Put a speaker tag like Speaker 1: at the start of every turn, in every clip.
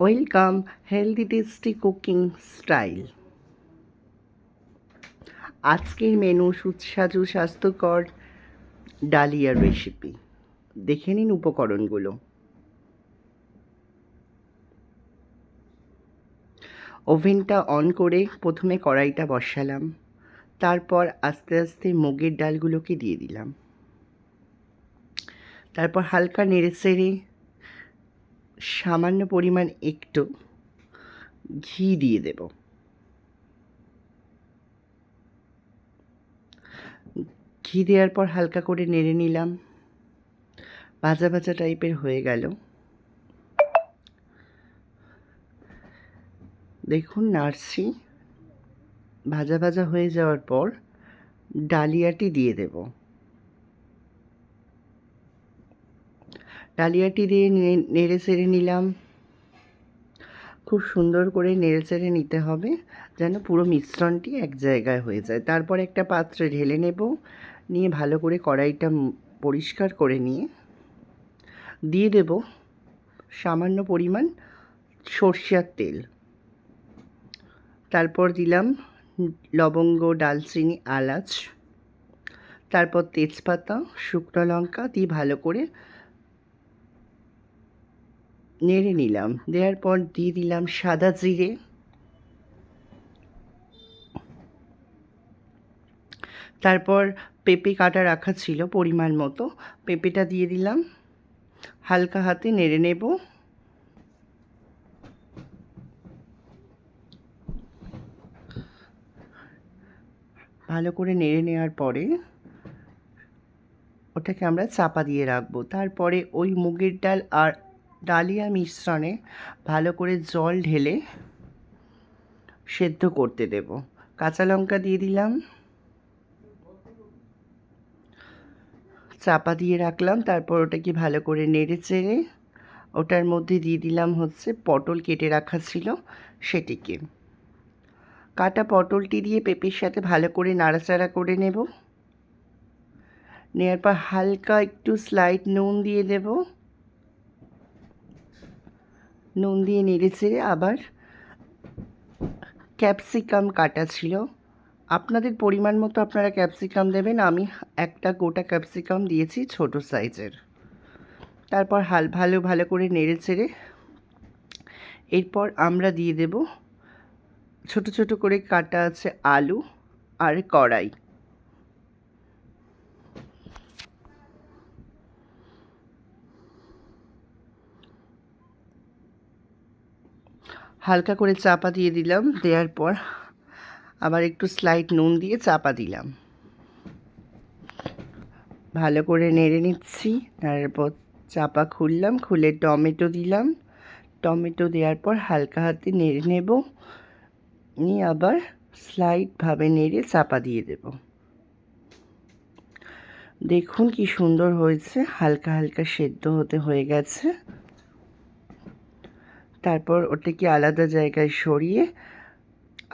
Speaker 1: Welcome healthy tasty cooking style. আজকের menu সুস্বাদু স্বাস্থ্যকর ডালিয়ার রেসিপি। দেখে নিন উপকরণগুলো। ওভেনটা অন করে প্রথমে কড়াইটা বসালাম, তারপর আস্তে আস্তে মুগের ডালগুলোকে দিয়ে দিলাম, তারপর হালকা নেড়েচেড়ে সামান্য পরিমাণ একটু ঘি দিয়ে দেব। ঘি দেওয়ার পর হালকা করে নেড়ে নিলাম, ভাজা ভাজা টাইপের হয়ে গেল। দেখুন নাড়ছি, ভাজা ভাজা হয়ে যাওয়ার পর ডালিয়াটি দিয়ে দেব। ডালিয়াটি দিয়ে নেড়ে চেড়ে নিলাম। খুব সুন্দর করে নেড়ে চেড়ে নিতে হবে যেন পুরো মিশ্রণটি এক জায়গায় হয়ে যায়। তারপর একটা পাত্রে ঢেলে নেব, নিয়ে ভালো করে কড়াইটা পরিষ্কার করে নিয়ে দিয়ে দেব সামান্য পরিমাণ সরষের তেল। তারপর দিলাম লবঙ্গ, দালচিনি, এলাচ, তারপর তেজপাতা, শুকনো লঙ্কা দিয়ে ভালো করে নেড়ে নিলাম। দেওয়ার পর দিয়ে দিলাম সাদা জিরে, তারপর পেঁপে কাটা রাখা ছিল পরিমাণ মতো, পেঁপেটা দিয়ে দিলাম। হালকা হাতে নেড়ে নেব। ভালো করে নেড়ে নেওয়ার পরে ওটাকে আমরা চাপা দিয়ে রাখবো। তারপরে ওই মুগের ডাল আর ডালিয়া মিশ্রণে ভালো করে জল ঢেলে সেদ্ধ করতে দেব। কাঁচা লঙ্কা দিয়ে দিলাম, চাপা দিয়ে রাখলাম। তারপর ওটাকে ভালো করে নেড়ে চেড়ে ওটার মধ্যে দিয়ে দিলাম পটল কেটে রাখা ছিল সেটিকে। কাটা পটলটি দিয়ে পেঁপের সাথে ভালো করে নাড়াচাড়া করে নেব। নেওয়ার পর হালকা একটু স্লাইড নুন দিয়ে দেব। নুন দিয়ে নেড়ে চেড়ে আবার ক্যাপসিকাম কাটা ছিল, আপনাদের পরিমাণ মতো আপনারা ক্যাপসিকাম দেবেন। আমি একটা গোটা ক্যাপসিকাম দিয়েছি ছোট সাইজের। তারপর ভালো করে নেড়ে চেড়ে এরপর আমরা দিয়ে দেব ছোট ছোট করে কাটা আছে আলু আর কড়াই। হালকা করে চাপা দিয়ে দিলাম। দেওয়ার পর আবার একটু স্লাইড নুন দিয়ে চাপা দিলাম। ভালো করে নেড়ে নিচ্ছি। তারপর চাপা খুললাম, খুলে টমেটো দিলাম। টমেটো দেওয়ার পর হালকা হাতে নেড়ে নেব, নিয়ে আবার স্লাইডভাবে নেড়ে চাপা দিয়ে দেব। দেখুন কি সুন্দর হয়েছে, হালকা হালকা সেদ্ধ হয়ে গেছে। তারপর ওটাকে আলাদা জায়গায় সরিয়ে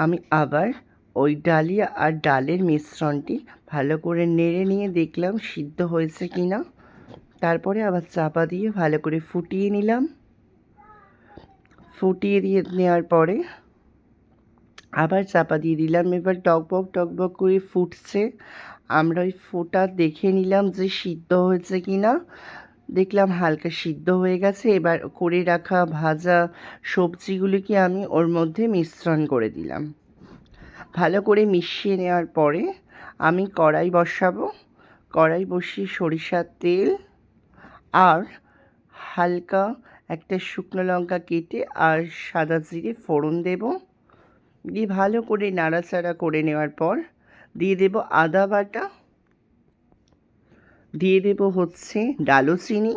Speaker 1: আমি আবার ওই ডালিয়া আর ডালের মিশ্রণটি ভালো করে নেড়ে নিয়ে দেখলাম সিদ্ধ হয়েছে কি না। তারপরে আবার চাপা দিয়ে ভালো করে ফুটিয়ে নিলাম। ফুটিয়ে দিয়ে নেওয়ার পরে আবার চাপা দিয়ে দিলাম। এবার টকবক করে ফুটছে। আমরা ওই ফোটা দেখে নিলাম যে সিদ্ধ হয়েছে কি না। দেখলাম হালকা সিদ্ধ হয়ে গেছে। এবার করে রাখা ভাজা সবজিগুলিকে আমি ওর মধ্যে মিশ্রণ করে দিলাম। ভালো করে মিশিয়ে নেওয়ার পরে আমি কড়াই বসাবো। কড়াই বসিয়ে সরিষার তেল আর হালকা একটা শুকনো লঙ্কা কেটে আর সাদা জিরে ফোড়ন দেব। দিয়ে ভালো করে নাড়াচাড়া করে নেওয়ার পর দিয়ে দেব আদা বাটা, দিয়ে দেব দারুচিনি,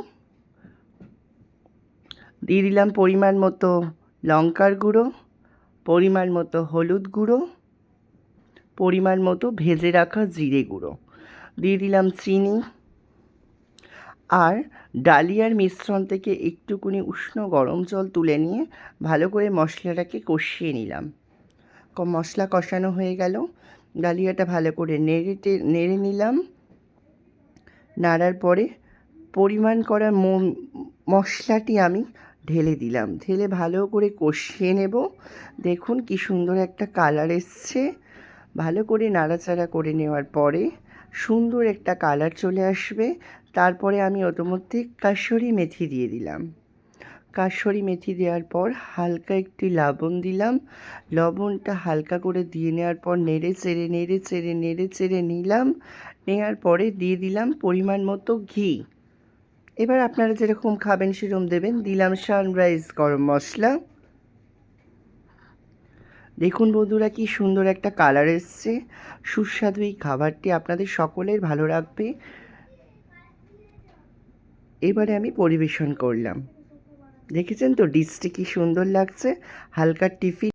Speaker 1: দিয়ে দিলাম পরিমাণ মতো লঙ্কার গুঁড়ো, পরিমাণ মতো হলুদ গুঁড়ো, পরিমাণ মতো ভেজে রাখা জিরে গুঁড়ো, দিয়ে দিলাম চিনি। আর ডালিয়ার মিশ্রণ থেকে একটুকুনি উষ্ণ গরম জল তুলে নিয়ে ভালো করে মশলাটাকে কষিয়ে নিলাম। মশলা কষানো হয়ে গেল। ডালিয়াটা ভালো করে নেড়ে নিলাম। নাড়ার পরে পরিমাণ করা মশলাটি আমি ঢেলে দিলাম, ঢেলে ভালো করে কষিয়ে নেব। দেখুন কি সুন্দর একটা কালার এসছে। ভালো করে নাড়াচাড়া করে নেওয়ার পরে সুন্দর একটা কালার চলে আসবে। তারপরে আমি ওর মধ্যে কাসুরি মেথি দিয়ে দিলাম। কাসুরি মেথি দেওয়ার পর হালকা একটু লবণ দিলাম। লবণটা হালকা করে দিয়ে নেওয়ার পর নেড়ে চেড়ে নিলাম। নেওয়ার পরে দিয়ে দিলাম পরিমাণ মতো ঘি। এবার আপনারা যেরকম খাবেন সেরকম দেবেন। দিলাম সানরাইজ গরম মশলা। দেখুন বন্ধুরা কি সুন্দর একটা কালার এসছে। সুস্বাদু এই খাবারটি আপনাদের সকলের ভালো লাগবে। এবারে আমি পরিবেশন করলাম। দেখেছেন তো ডিশটি কি সুন্দর লাগছে। হালকা টিফিন